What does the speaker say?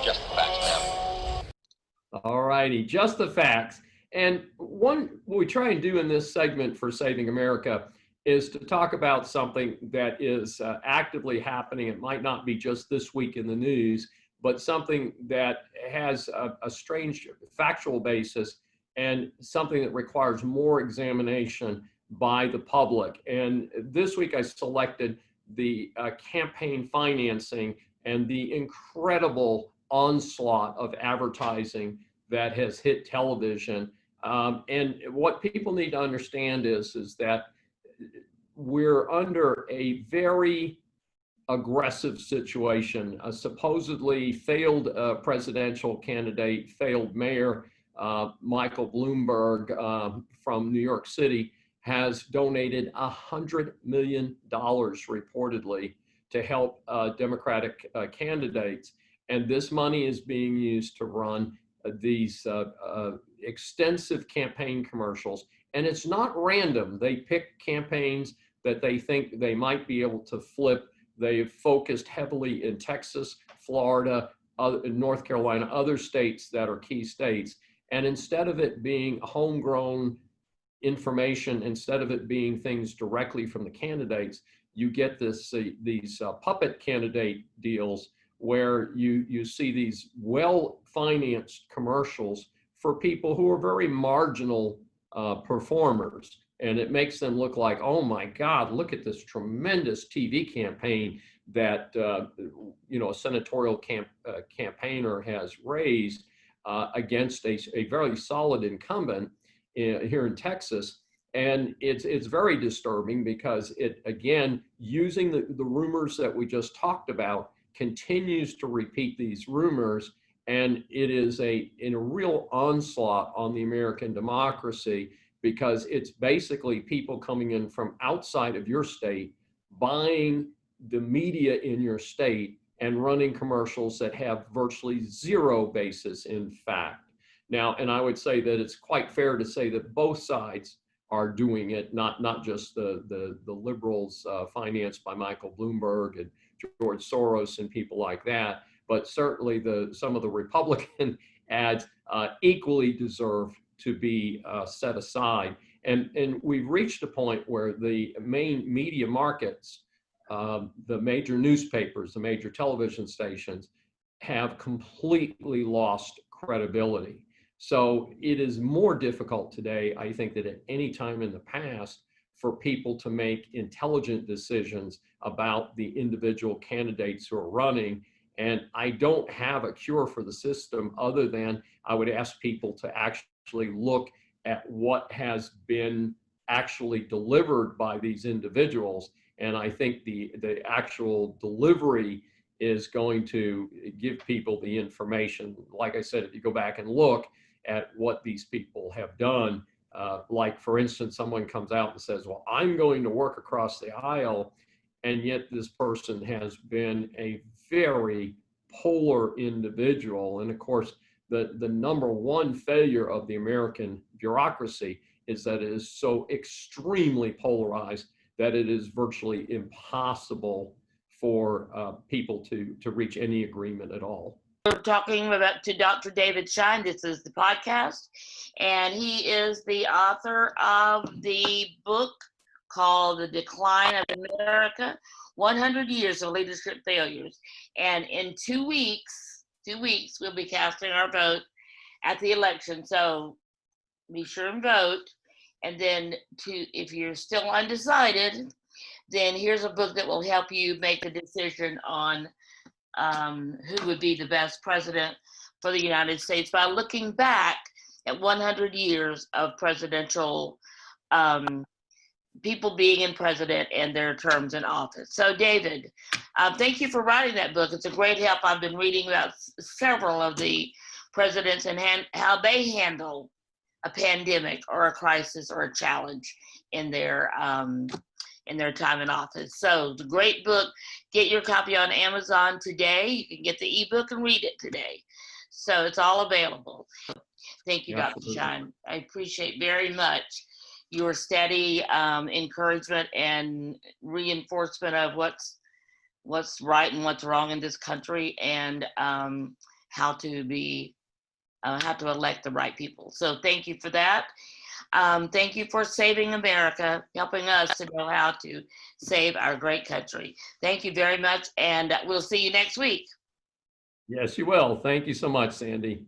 Just the facts, ma'am. All righty, just the facts. And what we try and do in this segment for Saving America is to talk about something that is actively happening. It might not be just this week in the news, but something that has a strange factual basis and something that requires more examination by the public. And this week I selected the campaign financing and the incredible onslaught of advertising that has hit television. And what people need to understand is that we're under a very aggressive situation. A supposedly failed presidential candidate, failed mayor, Michael Bloomberg from New York City, has donated $100 million reportedly to help Democratic candidates. And this money is being used to run these extensive campaign commercials. And it's not random. They pick campaigns that they think they might be able to flip. They've focused heavily in Texas, Florida, North Carolina, other states that are key states. And instead of it being homegrown information, instead of it being things directly from the candidates, you get these puppet candidate deals where you see these well-financed commercials for people who are very marginal performers. And it makes them look like, oh my God, look at this tremendous TV campaign that a senatorial campaigner has raised against a very solid incumbent here in Texas. And it's very disturbing because it, again, using the rumors that we just talked about, continues to repeat these rumors. And it is a real onslaught on the American democracy, because it's basically people coming in from outside of your state, buying the media in your state and running commercials that have virtually zero basis in fact. Now, and I would say that it's quite fair to say that both sides are doing it, not just the liberals financed by Michael Bloomberg and George Soros and people like that, but certainly some of the Republican ads equally deserve to be set aside. And we've reached a point where the main media markets, the major newspapers, the major television stations, have completely lost credibility. So it is more difficult today, I think, than at any time in the past for people to make intelligent decisions about the individual candidates who are running. And I don't have a cure for the system other than I would ask people to actually look at what has been actually delivered by these individuals. And I think the actual delivery is going to give people the information. Like I said, if you go back and look at what these people have done, like for instance, someone comes out and says, well, I'm going to work across the aisle, and yet this person has been a very polar individual. And of course, the number one failure of the American bureaucracy is that it is so extremely polarized that it is virtually impossible for people to reach any agreement at all. We're talking to Dr. David Schein. This is the podcast, and he is the author of the book called The Decline of America, 100 Years of Leadership Failures. And in 2 weeks, we'll be casting our vote at the election. So be sure and vote. And then if you're still undecided, then here's a book that will help you make a decision on who would be the best president for the United States by looking back at 100 years of presidential people being in president and their terms in office. So David, thank you for writing that book. It's a great help. I've been reading about several of the presidents and how they handle a pandemic or a crisis or a challenge in their time in office. So it's a great book. Get your copy on Amazon today. You can get the ebook and read it today. So it's all available. Thank you, Dr. Schein. I appreciate very much your steady encouragement and reinforcement of what's right and what's wrong in this country. And how to elect the right people. So thank you for that. Thank you for saving America, helping us to know how to save our great country. Thank you very much, and we'll see you next week. Yes, you will. Thank you so much, Sandy.